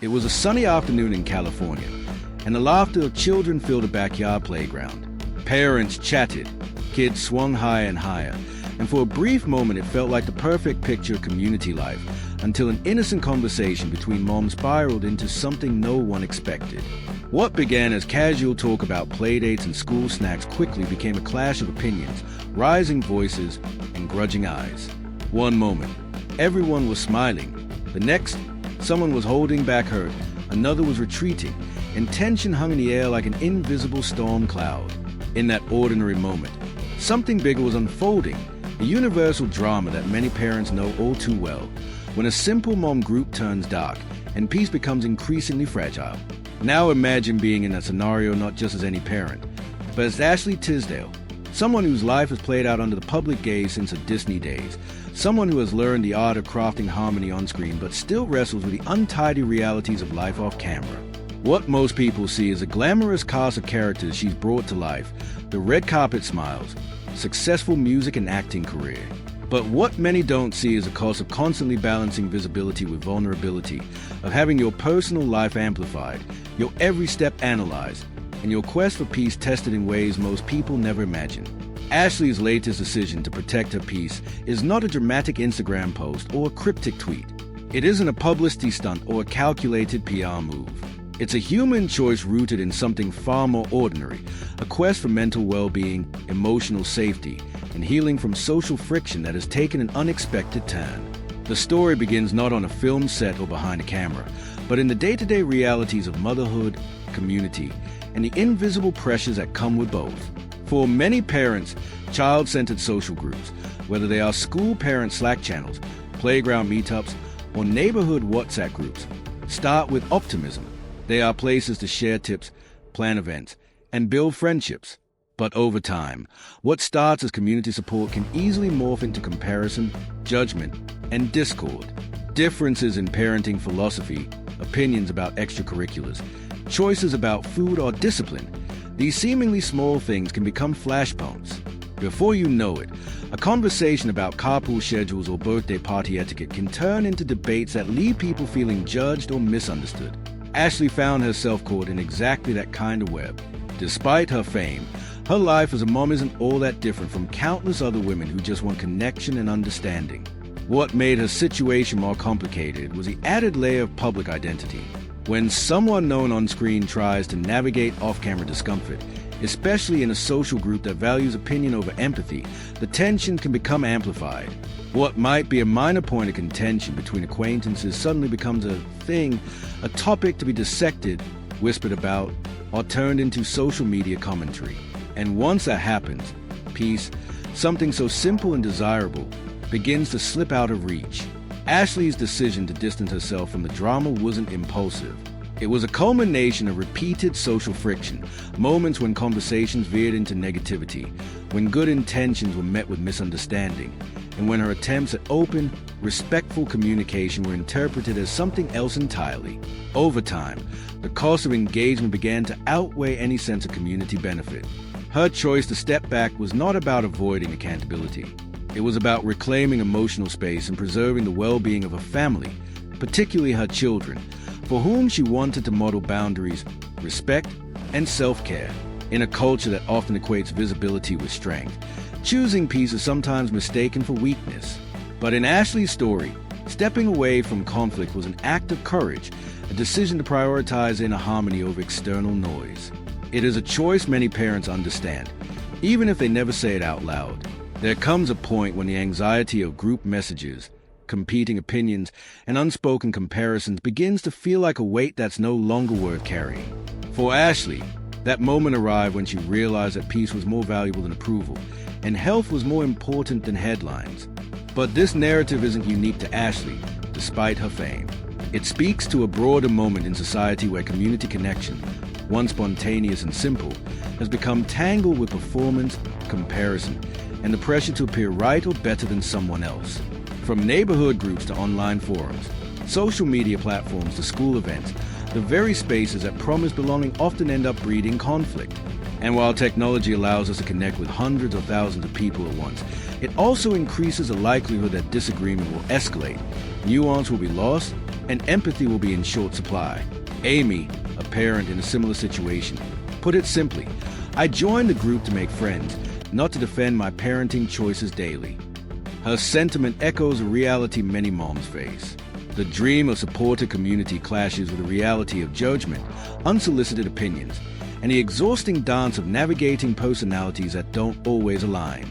It was a sunny afternoon in California, and the laughter of children filled a backyard playground. Parents chatted, kids swung higher and higher, and for a brief moment it felt like the perfect picture of community life, until an innocent conversation between moms spiraled into something no one expected. What began as casual talk about playdates and school snacks quickly became a clash of opinions, rising voices, and grudging eyes. One moment, everyone was smiling. The next, someone was holding back hurt, another was retreating, and tension hung in the air like an invisible storm cloud. In that ordinary moment, something bigger was unfolding, a universal drama that many parents know all too well. When a simple mom group turns dark and peace becomes increasingly fragile. Now imagine being in that scenario not just as any parent, but as Ashley Tisdale, someone whose life has played out under the public gaze since her Disney days, someone who has learned the art of crafting harmony on screen but still wrestles with the untidy realities of life off camera. What most people see is a glamorous cast of characters she's brought to life, the red carpet smiles, successful music and acting career. But what many don't see is the cost of constantly balancing visibility with vulnerability, of having your personal life amplified, your every step analyzed, and your quest for peace tested in ways most people never imagine. Ashley's latest decision to protect her peace is not a dramatic Instagram post or a cryptic tweet. It isn't a publicity stunt or a calculated PR move. It's a human choice rooted in something far more ordinary, a quest for mental well-being, emotional safety, and healing from social friction that has taken an unexpected turn. The story begins not on a film set or behind a camera, but in the day-to-day realities of motherhood, community, and the invisible pressures that come with both. For many parents, child-centered social groups, whether they are school parent Slack channels, playground meetups, or neighborhood WhatsApp groups, start with optimism. They are places to share tips, plan events, and build friendships. But over time, what starts as community support can easily morph into comparison, judgment, and discord. Differences in parenting philosophy, opinions about extracurriculars, choices about food or discipline, these seemingly small things can become flashpoints. Before you know it, a conversation about carpool schedules or birthday party etiquette can turn into debates that leave people feeling judged or misunderstood. Ashley found herself caught in exactly that kind of web. Despite her fame, her life as a mom isn't all that different from countless other women who just want connection and understanding. What made her situation more complicated was the added layer of public identity. When someone known on screen tries to navigate off-camera discomfort, especially in a social group that values opinion over empathy, the tension can become amplified. What might be a minor point of contention between acquaintances suddenly becomes a thing, a topic to be dissected, whispered about, or turned into social media commentary. And once that happens, peace, something so simple and desirable, begins to slip out of reach. Ashley's decision to distance herself from the drama wasn't impulsive. It was a culmination of repeated social friction, moments when conversations veered into negativity, when good intentions were met with misunderstanding, and when her attempts at open, respectful communication were interpreted as something else entirely. Over time, the cost of engagement began to outweigh any sense of community benefit. Her choice to step back was not about avoiding accountability. It was about reclaiming emotional space and preserving the well-being of her family, particularly her children, for whom she wanted to model boundaries, respect, and self-care. In a culture that often equates visibility with strength, choosing peace is sometimes mistaken for weakness. But in Ashley's story, stepping away from conflict was an act of courage, a decision to prioritize inner harmony over external noise. It is a choice many parents understand, even if they never say it out loud. There comes a point when the anxiety of group messages, competing opinions, and unspoken comparisons begins to feel like a weight that's no longer worth carrying. For Ashley, that moment arrived when she realized that peace was more valuable than approval, and health was more important than headlines. But this narrative isn't unique to Ashley, despite her fame. It speaks to a broader moment in society where community connection, once spontaneous and simple, has become tangled with performance, comparison, and the pressure to appear right or better than someone else. From neighborhood groups to online forums, social media platforms to school events, the very spaces that promise belonging often end up breeding conflict. And while technology allows us to connect with hundreds of thousands of people at once, it also increases the likelihood that disagreement will escalate, nuance will be lost, and empathy will be in short supply. Amy, a parent in a similar situation, put it simply, "I joined the group to make friends, not to defend my parenting choices daily." Her sentiment echoes a reality many moms face. The dream of supportive community clashes with the reality of judgment, unsolicited opinions, and the exhausting dance of navigating personalities that don't always align.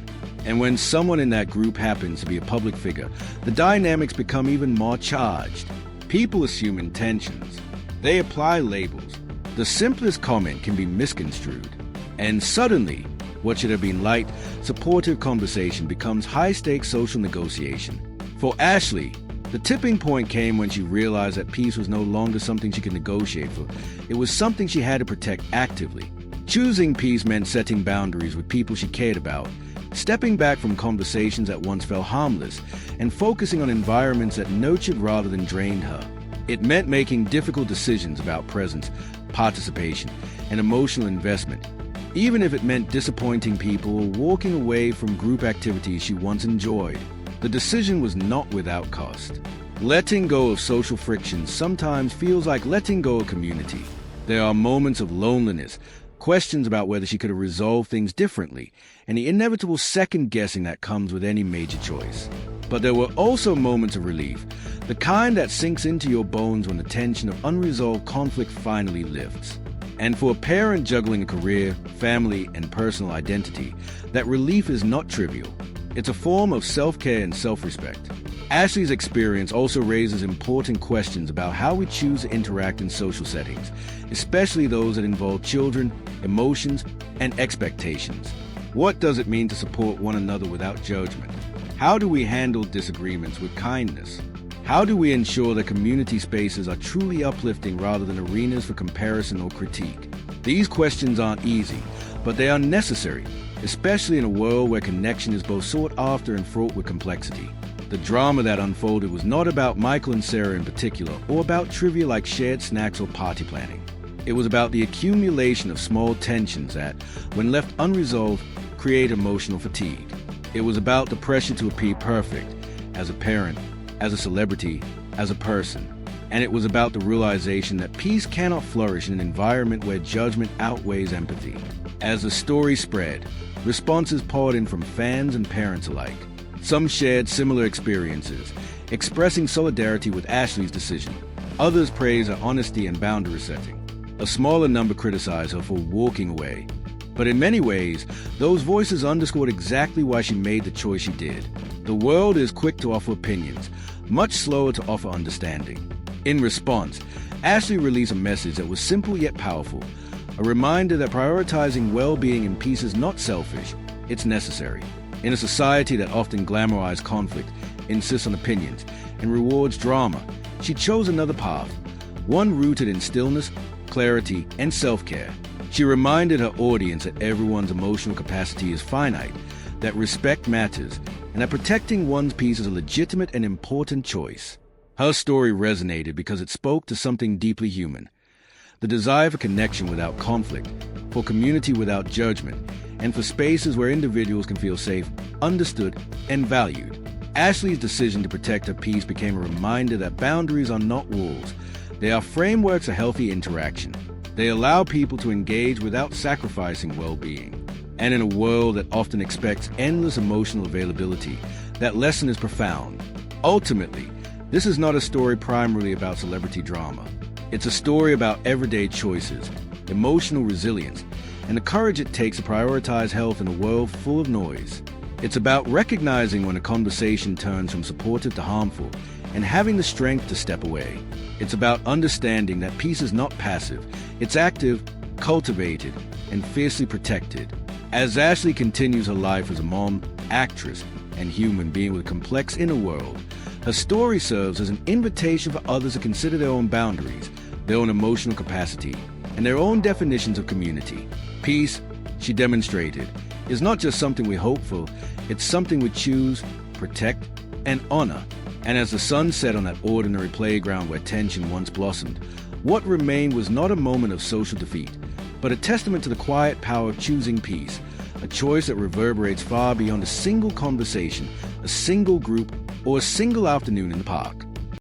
And when someone in that group happens to be a public figure, the dynamics become even more charged. People assume intentions. They apply labels. The simplest comment can be misconstrued. And suddenly, what should have been light, supportive conversation becomes high-stakes social negotiation. For Ashley, the tipping point came when she realized that peace was no longer something she could negotiate for. It was something she had to protect actively. Choosing peace meant setting boundaries with people she cared about, stepping back from conversations that once felt harmless, and focusing on environments that nurtured rather than drained her. It meant making difficult decisions about presence, participation, and emotional investment, even if it meant disappointing people or walking away from group activities she once enjoyed. The decision was not without cost. Letting go of social friction sometimes feels like letting go of community. There are moments of loneliness, questions about whether she could have resolved things differently, and the inevitable second-guessing that comes with any major choice. But there were also moments of relief, the kind that sinks into your bones when the tension of unresolved conflict finally lifts. And for a parent juggling a career, family, and personal identity, that relief is not trivial. It's a form of self-care and self-respect. Ashley's experience also raises important questions about how we choose to interact in social settings, especially those that involve children, emotions, and expectations. What does it mean to support one another without judgment? How do we handle disagreements with kindness? How do we ensure that community spaces are truly uplifting rather than arenas for comparison or critique? These questions aren't easy, but they are necessary, especially in a world where connection is both sought after and fraught with complexity. The drama that unfolded was not about Michael and Sarah in particular, or about trivia like shared snacks or party planning. It was about the accumulation of small tensions that, when left unresolved, create emotional fatigue. It was about the pressure to appear perfect, as a parent, as a celebrity, as a person. And it was about the realization that peace cannot flourish in an environment where judgment outweighs empathy. As the story spread, responses poured in from fans and parents alike. Some shared similar experiences, expressing solidarity with Ashley's decision. Others praised her honesty and boundary setting. A smaller number criticized her for walking away. But in many ways, those voices underscored exactly why she made the choice she did. The world is quick to offer opinions, much slower to offer understanding. In response, Ashley released a message that was simple yet powerful, a reminder that prioritizing well-being and peace is not selfish, it's necessary. In a society that often glamorizes conflict, insists on opinions, and rewards drama, she chose another path, one rooted in stillness, clarity, and self-care. She reminded her audience that everyone's emotional capacity is finite, that respect matters, and that protecting one's peace is a legitimate and important choice. Her story resonated because it spoke to something deeply human, the desire for connection without conflict, for community without judgment, and for spaces where individuals can feel safe, understood, and valued. Ashley's decision to protect her peace became a reminder that boundaries are not walls. They are frameworks of healthy interaction. They allow people to engage without sacrificing well-being. And in a world that often expects endless emotional availability, that lesson is profound. Ultimately, this is not a story primarily about celebrity drama. It's a story about everyday choices, emotional resilience, and the courage it takes to prioritize health in a world full of noise. It's about recognizing when a conversation turns from supportive to harmful, and having the strength to step away. It's about understanding that peace is not passive, it's active, cultivated, and fiercely protected. As Ashley continues her life as a mom, actress, and human being with a complex inner world, her story serves as an invitation for others to consider their own boundaries, their own emotional capacity, and their own definitions of community. Peace, she demonstrated, is not just something we hope for, it's something we choose, protect, and honor. And as the sun set on that ordinary playground where tension once blossomed, what remained was not a moment of social defeat, but a testament to the quiet power of choosing peace, a choice that reverberates far beyond a single conversation, a single group, or a single afternoon in the park.